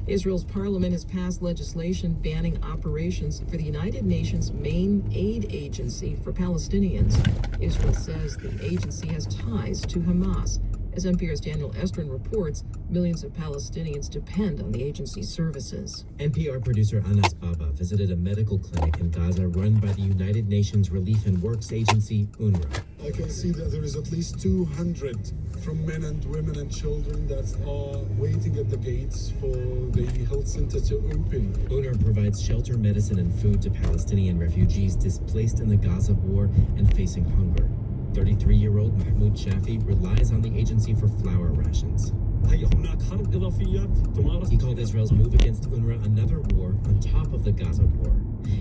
Israel's parliament has passed legislation banning operations for the United Nations main aid agency for Palestinians. Israel says the agency has ties to Hamas. As NPR's Daniel Estrin reports, millions of Palestinians depend on the agency's services. NPR producer Anas Baba visited a medical clinic in Gaza run by the United Nations Relief and Works Agency, UNRWA. I can see that there is at least 200 from men and women and children that are waiting at the gates for the health center to open. UNRWA provides shelter, medicine, and food to Palestinian refugees displaced in the Gaza war and facing hunger. 33-year-old Mahmoud Shafi relies on the agency for flour rations. He called Israel's move against UNRWA another war on top of the Gaza war.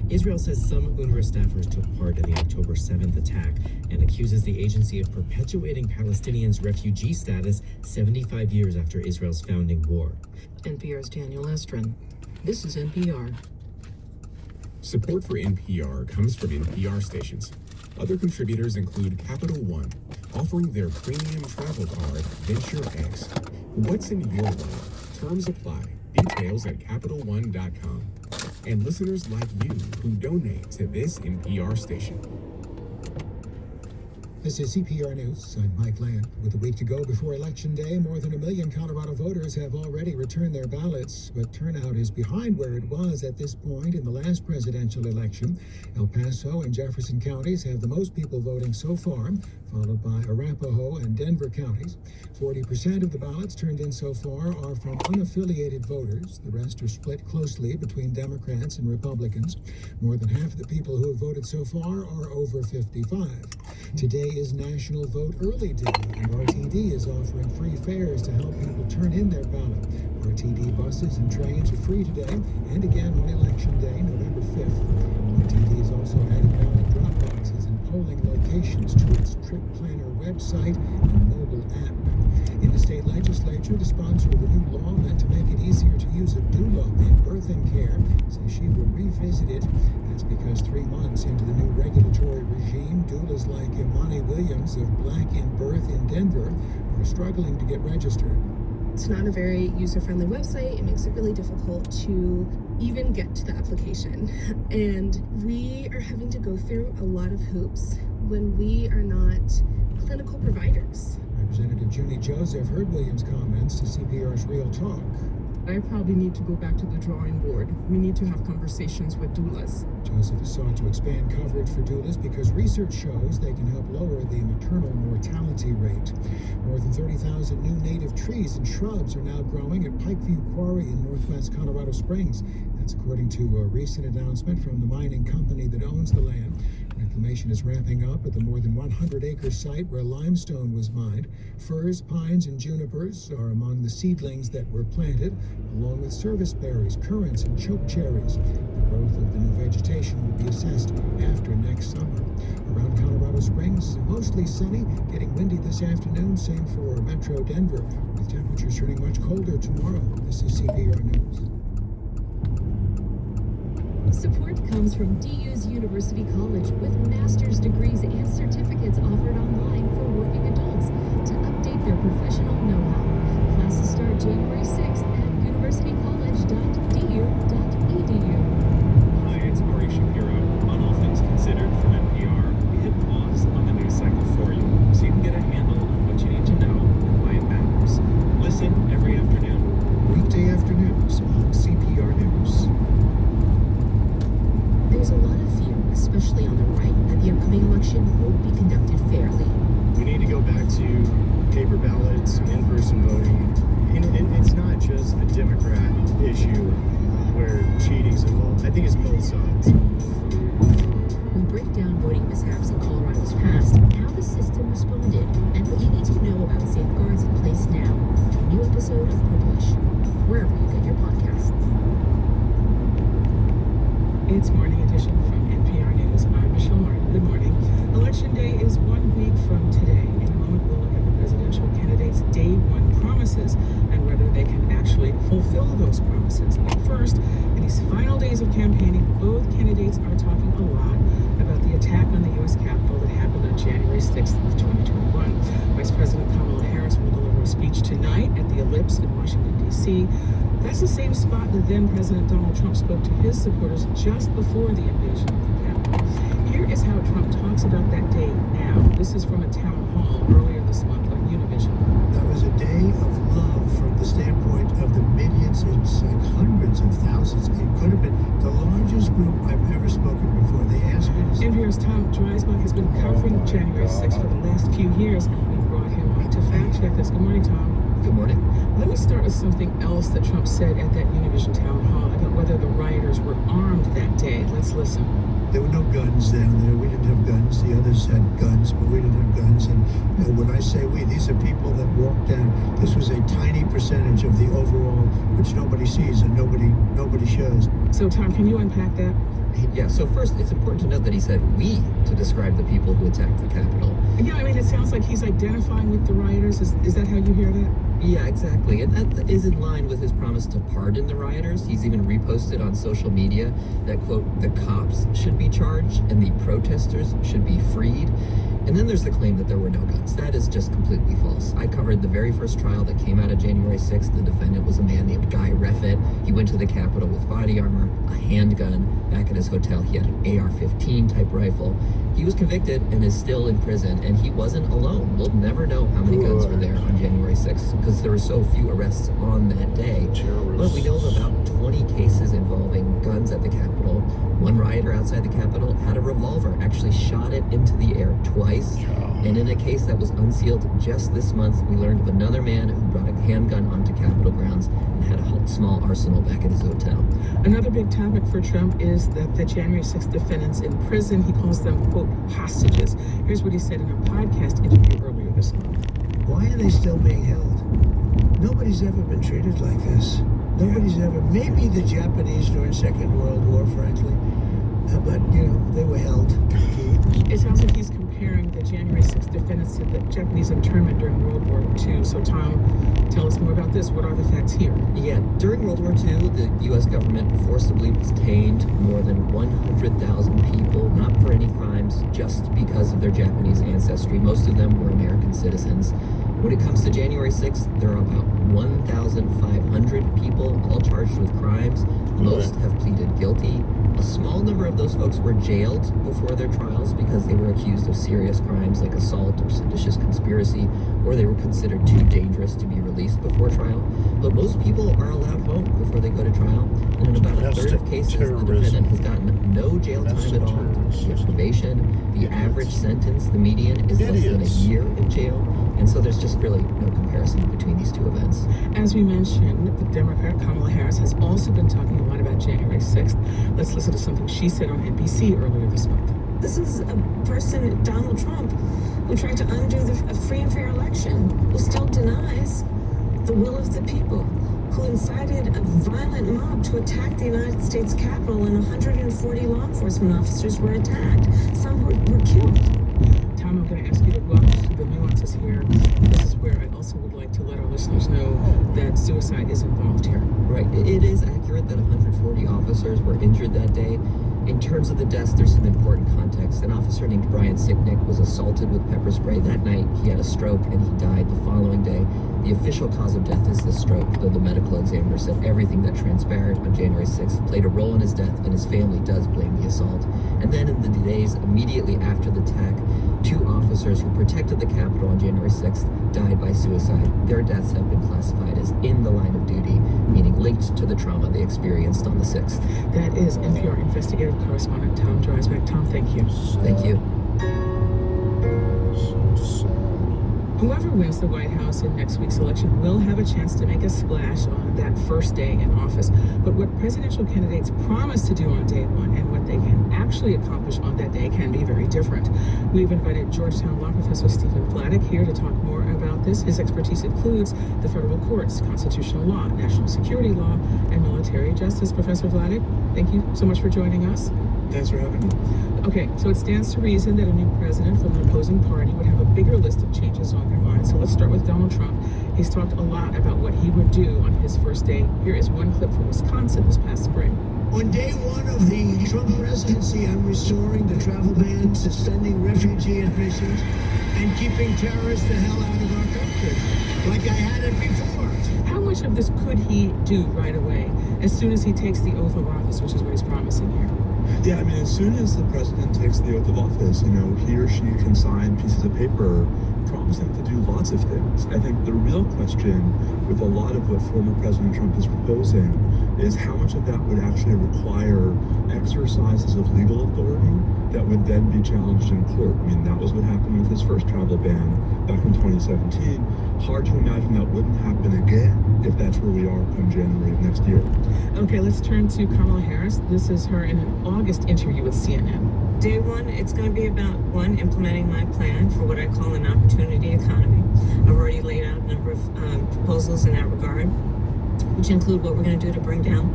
Israel says some UNRWA staffers took part in the October 7th attack and accuses the agency of perpetuating Palestinians' refugee status 75 years after Israel's founding war. NPR's Daniel Estrin. This is NPR. Support for NPR comes from NPR stations. Other contributors include Capital One, offering their premium travel card, Venture X. What's in your wallet? Terms apply. Details at CapitalOne.com. And listeners like you who donate to this NPR station. This is CPR News. I'm Mike Land. With a week to go before Election Day, more than 1 million Colorado voters have already returned their ballots, but turnout is behind where it was at this point in the last presidential election. El Paso and Jefferson counties have the most people voting so far, followed by Arapahoe and Denver counties. 40% of the ballots turned in so far are from unaffiliated voters. The rest are split closely between Democrats and Republicans. More than half of the people who have voted so far are over 55. Today is National Vote Early Day, and RTD is offering free fares to help people turn in their ballot. RTD buses and trains are free today and again on Election Day, November 5th. RTD is also adding ballot drop boxes and polling locations to its Trip Planner website and mobile app. In the state legislature, the sponsor of a new law meant to make it easier to use a doula in birthing care says she will revisit it. That's because 3 months into the new regulatory regime, doulas like Imani Williams of Black in Birth in Denver are struggling to get registered. It's not a very user-friendly website. It makes it really difficult to even get to the application. And we are having to go through a lot of hoops when we are not clinical providers. Representative Junie Joseph heard Williams' comments to CPR's Real Talk. I probably need to go back to the drawing board. We need to have conversations with doulas. Joseph has sought to expand coverage for doulas because research shows they can help lower the maternal mortality rate. More than 30,000 new native trees and shrubs are now growing at Pikeview Quarry in northwest Colorado Springs. That's according to a recent announcement from the mining company that owns the land. Reclamation is ramping up at the more than 100-acre site where limestone was mined. Firs, pines, and junipers are among the seedlings that were planted, along with service berries, currants, and choke cherries. The growth of the new vegetation will be assessed after next summer. Around Colorado Springs, mostly sunny, getting windy this afternoon. Same for Metro Denver, with temperatures turning much colder tomorrow. This is CPR News. Support comes from DU's University College with master's degrees and certificates offered online for working adults to update their professional know-how. Classes start January 6th at universitycollege.du.edu. Hi, it's Ari Shapiro. On All Things Considered from NPR, we hit pause on the news cycle for you so you can get a handle on what you need to know and why it matters. Listen every afternoon. Weekday afternoons on CPR News. There's a lot of fear, especially on the right, that the upcoming election won't be conducted fairly. We need to go back to paper ballots, in-person voting, and it's not just a Democrat issue where cheating's involved. I think it's both sides. We break down voting mishaps in Colorado's past, how the system responded, and what you need to know about safeguards in place now. A new episode of Publish, wherever you get your podcasts. It's Morning Edition from NPR News. I'm Michelle Martin. Good morning. Election Day is 1 week from today. In a moment, we'll look at the presidential candidates' Day 1 promises and whether they can actually fulfill those promises. But first, in these final days of campaigning, both candidates are talking a lot about the attack on the U.S. Capitol that happened on January 6th of 2021. Vice President Kamala Harris will deliver a speech tonight at the Ellipse in Washington, D.C. That's the same spot that then President Donald Trump spoke to his supporters just before the invasion of the Capitol. Here is how Trump talks about that day now. This is from a town hall earlier this month on Univision. That was a day of love from the standpoint of the millions, it's like hundreds of thousands. It could have been the largest group I've ever spoken before. They asked me to... NPR's Tom Dreisbach has been covering January 6th for the last few years. We brought him on to fact check this. Good morning, Tom. Good morning. Let me start with something else that Trump said at that Univision town hall about whether the rioters were armed that day. Let's listen. There were no guns down there. We didn't have guns. The others had guns, but we didn't have guns. And when I say we, these are people that walked down. This was a tiny percentage of the overall, which nobody sees and nobody shows. So, Tom, can you unpack that? Yeah, so first, it's important to note that he said we to describe the people who attacked the Capitol. Yeah, I mean, it sounds like he's identifying with the rioters. Is that how you hear that? Yeah, exactly. And that is in line with his promise to pardon the rioters. He's even reposted on social media that, quote, the cops should be charged and the protesters should be freed. And then there's the claim that there were no guns. That is just completely false. I covered the very first trial that came out of January 6th. The defendant was a man named Guy Reffitt. He went to the Capitol with body armor, a handgun. Back at his hotel, he had an AR-15 type rifle. He was convicted and is still in prison, and he wasn't alone. We'll never know how many guns were there on January 6th because there were so few arrests on that day. But we know of about 20 cases involving guns at the Capitol. One rioter outside the Capitol had a revolver, actually shot it into the air twice. And in a case that was unsealed just this month, we learned of another man who brought a handgun onto Capitol grounds and had a small arsenal back at his hotel. Another big topic for Trump is that the January 6th defendants in prison, he calls them, quote, hostages. Here's what he said in a podcast interview earlier this month. Why are they still being held? Nobody's ever been treated like this. Nobody's ever, maybe the Japanese during Second World War, frankly, but, they were held. It sounds like he's comparing the January 6th defendants to the Japanese internment during World War II. So, Tom, tell us more about this. What are the facts here? Yeah, during World War II, the U.S. government forcibly detained more than 100,000 people, not for any crimes, just because of their Japanese ancestry. Most of them were American citizens. When it comes to January 6th, there are about 1,500 people, all charged with crimes. Most have pleaded guilty. A small number of those folks were jailed before their trials because they were accused of serious crimes like assault or seditious conspiracy, or they were considered too dangerous to be released before trial. But most people are allowed home before they go to trial, and in about a third of cases, the defendant has gotten no jail time at all. He has probation. The average sentence, the median, is less than a year in jail, and so there's just really no comparison between these two events. As we mentioned, the Democrat Kamala Harris has also been talking a lot about January 6th. Let's listen to something she said on NBC earlier this month. This is a person, Donald Trump, who tried to undo a free and fair election, who still denies the will of the people, who incited a violent mob to attack the United States Capitol, and 140 law enforcement officers were attacked. Some were killed. Tom, I'm going to ask you to watch the nuances here. This is where I also would like to let our listeners know that suicide is involved here. Right. It is accurate that 140 officers were injured that day. In terms of the deaths, there's some important context. An officer named Brian Sicknick was assaulted with pepper spray that night. He had a stroke and he died the following day. The official cause of death is the stroke, though the medical examiner said everything that transpired on January 6th played a role in his death, and his family does blame the assault. And then in the days immediately after the attack, 2 officers who protected the Capitol on January 6th died by suicide. Their deaths have been classified as in the line of duty, meaning linked to the trauma they experienced on the 6th. That is NPR investigative correspondent Tom Dreisbach. Tom, thank you. Thank you. Whoever wins the White House in next week's election will have a chance to make a splash on that first day in office. But what presidential candidates promise to do on day one and what they can actually accomplish on that day can be very different. We've invited Georgetown law professor Stephen Vladeck here to talk more about this. His expertise includes the federal courts, constitutional law, national security law, and military justice. Professor Vladeck, thank you so much for joining us. Thanks for having me. Okay, so it stands to reason that a new president from an opposing party would have a bigger list of changes on their mind. So let's start with Donald Trump. He's talked a lot about what he would do on his first day. Here is one clip from Wisconsin this past spring. On day one of the Trump presidency, I'm restoring the travel ban, suspending refugee admissions, and keeping terrorists the hell out of our country. like I had it before. How much of this could he do right away, as soon as he takes the oath of office, which is what he's promising here? Yeah, I mean, as soon as the president takes the oath of office, he or she can sign pieces of paper promising to do lots of things. I think the real question with a lot of what former President Trump is proposing is how much of that would actually require exercises of legal authority that would then be challenged in court. I mean, that was what happened with his first travel ban back in 2017. Hard to imagine that wouldn't happen again if that's where we are come January of next year. Okay, let's turn to Kamala Harris. This is her in an August interview with CNN. Day one, it's going to be about, one, implementing my plan for what I call an opportunity economy. I've already laid out a number of proposals in that regard, which include what we're going to do to bring down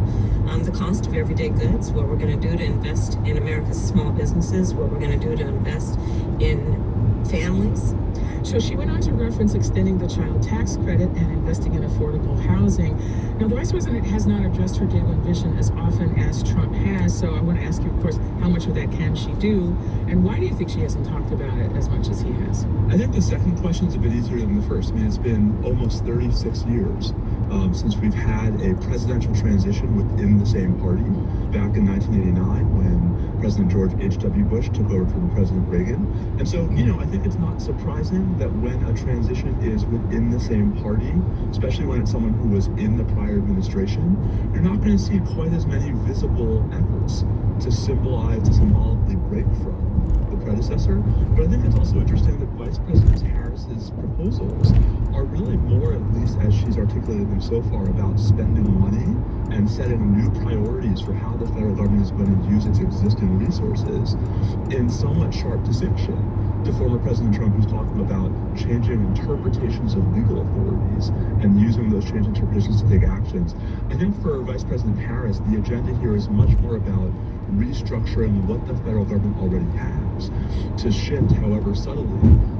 the cost of everyday goods, what we're going to do to invest in America's small businesses, what we're going to do to invest in families. So she went on to reference extending the child tax credit and investing in affordable housing. Now, the Vice President has not addressed her Day One vision as often as Trump has, so I want to ask you, of course, how much of that can she do, and why do you think she hasn't talked about it as much as he has? I think the second question is a bit easier than the first. I mean, it's been almost 36 years since we've had a presidential transition within the same party. Back in 1989, when President George H.W. Bush took over from President Reagan. And so, I think it's not surprising that when a transition is within the same party, especially when it's someone who was in the prior administration, you're not going to see quite as many visible efforts to symbolically break from the predecessor. But I think it's also interesting that Vice President Harris's proposals are really more, at least as she's articulated them so far, about spending money and setting new priorities for how the federal government is going to use its existing resources, in somewhat sharp distinction to former President Trump, who's talking about changing interpretations of legal authorities and using those changed interpretations to take actions. I think for Vice President Harris, the agenda here is much more about restructuring what the federal government already has to shift, however subtly,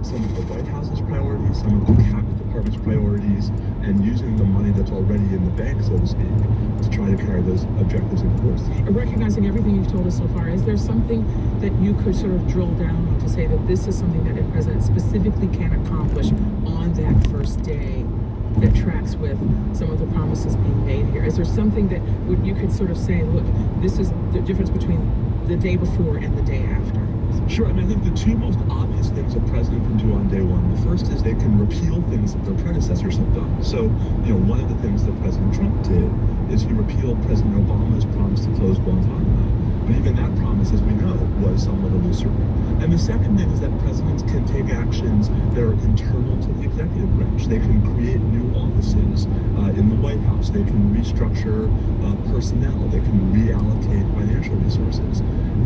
some of the White House's priorities, some of the Cabinet Department's priorities, and using the money that's already in the bank, so to speak, to try to carry those objectives in force. Recognizing everything you've told us so far, is there something that you could sort of drill down on to say that this is something that a president specifically can accomplish on that first day that tracks with some of the promises being made here? Is there something that you could sort of say, look, this is the difference between the day before and the day after? Sure, I mean, I think the two most obvious things a president can do on day one, the first is they can repeal things that their predecessors have done. So, one of the things that President Trump did is he repealed President Obama's promise to close Guantanamo. But even that promise, as we know, was somewhat illusory. And the second thing is that presidents can take actions that are internal to the executive branch. They can create new offices in the White House. They can restructure personnel. They can reallocate financial resources.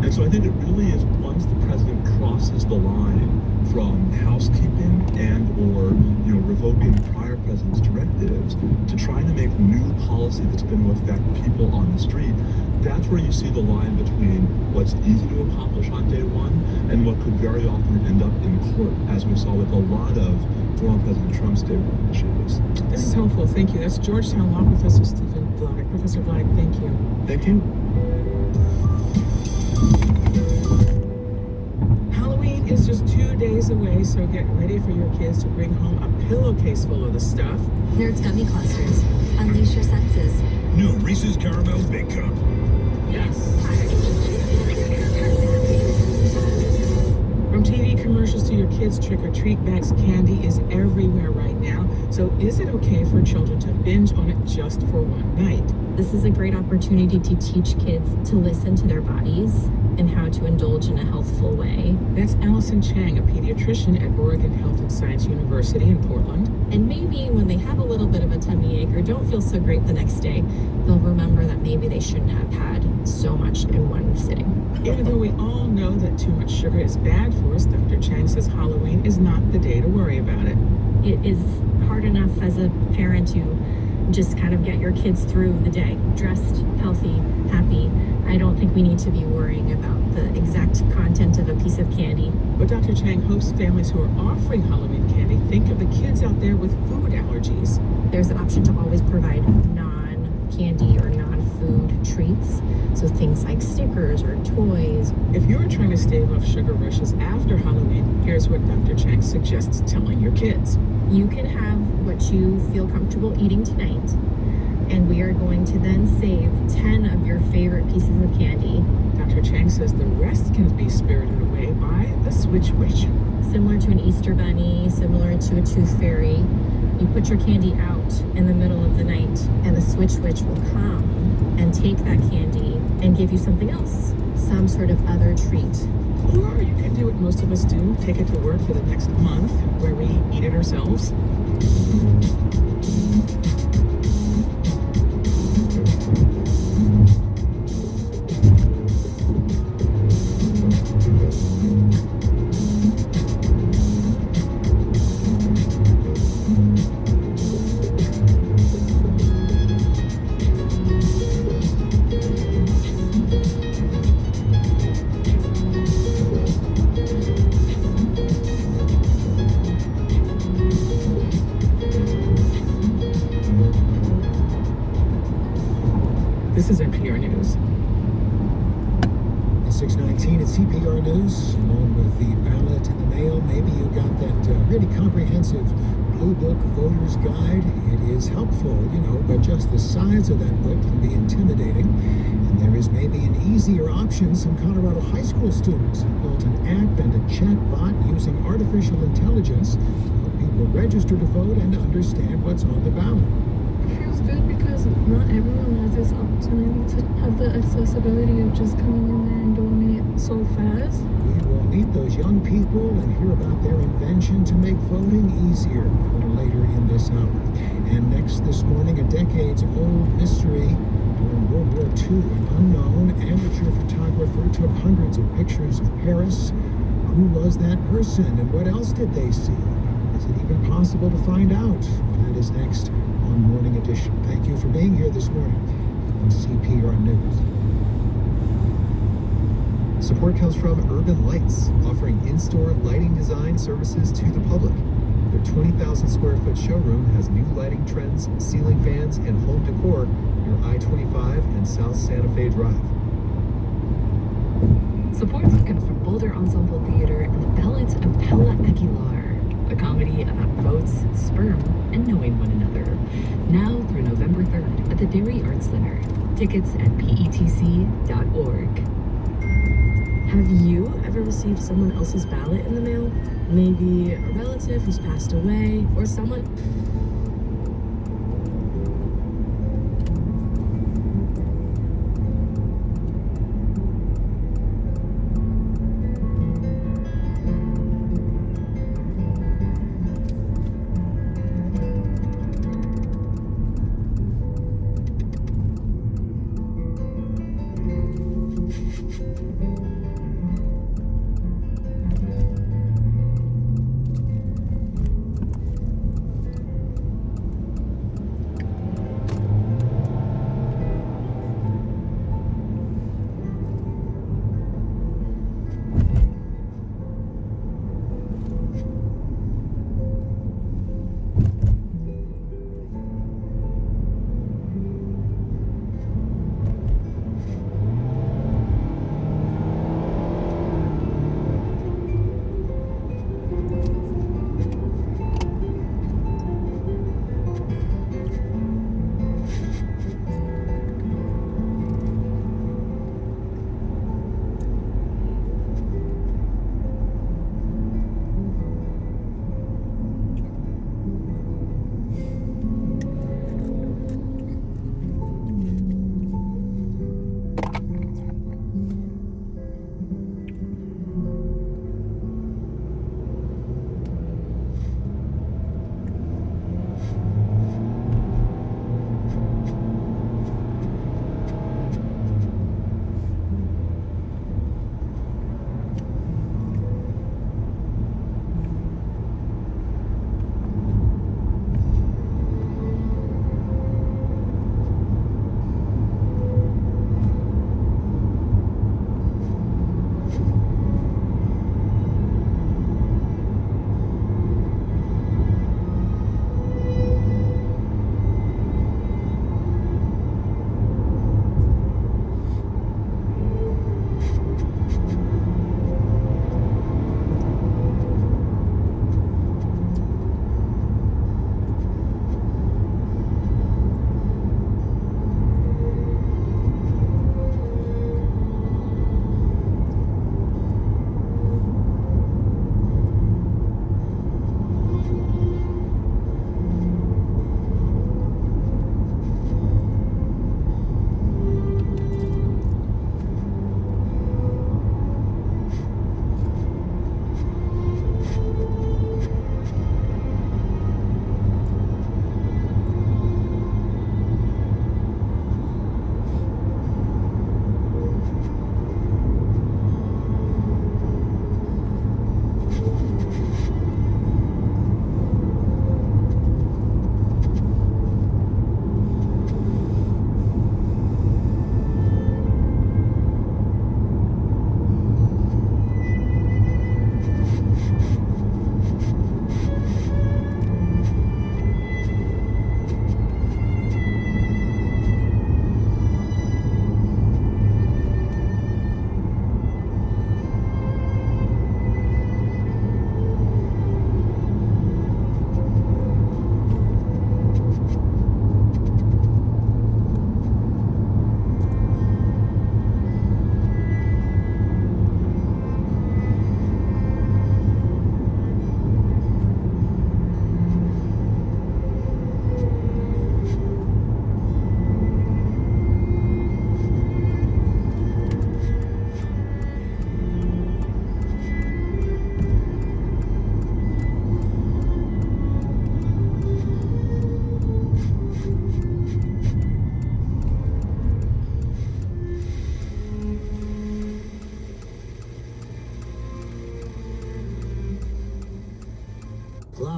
And so I think it really is once the president crosses the line from housekeeping and or revoking prior president's directives to trying to make new policy that's going to affect people on the street, that's where you see the line between what's easy to accomplish on day one and what could very often end up in court, as we saw with a lot of former President Trump's day one initiatives. This is helpful. Thank you. That's Georgetown Law Professor Stephen Vladeck. Professor Vladeck, thank you. Thank you. Halloween is just 2 days away, so get ready for your kids to bring home a pillowcase full of the stuff. Nerds Gummy Clusters. Unleash your senses. New Reese's Caramel Big Cup. Yes. From TV commercials to your kids' trick-or-treat bags, candy is everywhere right now. So is it okay for children to binge on it just for one night? This is a great opportunity to teach kids to listen to their bodies and how to indulge in a healthful way. That's Allison Chang, a pediatrician at Oregon Health and Science University in Portland. And maybe when they have a little bit of a tummy ache or don't feel so great the next day, they'll remember that maybe they shouldn't have had so much in one sitting. Even though we all know that too much sugar is bad for us, Dr. Chang says Halloween is not the day to worry about it. It is hard enough as a parent to just kind of get your kids through the day, dressed, healthy, happy. I don't think we need to be worrying about the exact content of a piece of candy. But Dr. Chang hopes families who are offering Halloween candy think of the kids out there with food allergies. There's an option to always provide non-candy or non food treats. So things like stickers or toys. If you're trying to stave off sugar rushes after Halloween, here's what Dr. Chang suggests telling your kids. You can have what you feel comfortable eating tonight, and we are going to then save 10 of your favorite pieces of candy. Dr. Chang says the rest can be spirited away by the Switch Witch. Similar to an Easter bunny, similar to a tooth fairy. You put your candy out in the middle of the night, and the Switch Witch will come and take that candy and give you something else, some sort of other treat. Or you can do what most of us do, take it to work for the next month, where we eat it ourselves. This is NPR News. At 6:19 at CPR News, along with the ballot in the mail, maybe you got that really comprehensive Blue Book Voter's Guide. It is helpful, but just the size of that book can be intimidating. And there is maybe an easier option. Some Colorado high school students have built an app and a chat bot using artificial intelligence to help people register to vote and understand what's on the ballot. Feels good because not everyone has this opportunity to have the accessibility of just coming in there and doing it so fast. We will meet those young people and hear about their invention to make voting easier a little later in this hour. And next this morning, a decades-old mystery. During World War II, an unknown amateur photographer took hundreds of pictures of Paris. Who was that person and what else did they see? Is it even possible to find out? Well, that is next on Morning Edition. Thank you for being here this morning on CPR News. Support comes from Urban Lights, offering in-store lighting design services to the public. Their 20,000 square foot showroom has new lighting trends, ceiling fans, and home decor near I-25 and South Santa Fe Drive. Support comes from Boulder Ensemble Theater and the Ballads of Paula Aguilar, a comedy about votes, sperm, and knowing one another. Now through November 3rd at the Dairy Arts Center. Tickets at petc.org. Have you ever received someone else's ballot in the mail? Maybe a relative who's passed away, or someone...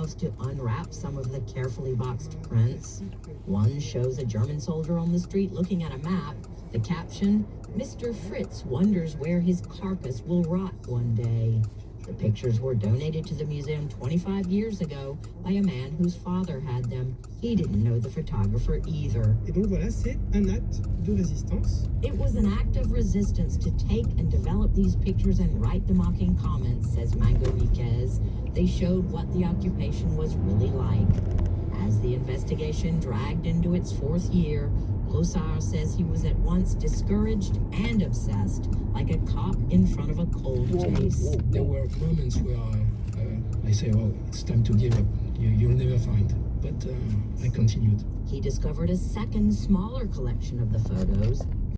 house to unwrap some of the carefully boxed prints. One shows a German soldier on the street looking at a map. The caption, "Mr. Fritz wonders where his carcass will rot one day." The pictures were donated to the museum 25 years ago by a man whose father had them. He didn't know the photographer either. Et donc voilà, c'est un acte de résistance. It was an act of resistance to take and develop these pictures and write the mocking comments, says Mango Riquez. They showed what the occupation was really like. As the investigation dragged into its fourth year, Glossar says he was at once discouraged and obsessed, like a cop in front of a cold case. There were moments where I say, oh, it's time to give up. You'll never find. But I continued. He discovered a second, smaller collection of the photos,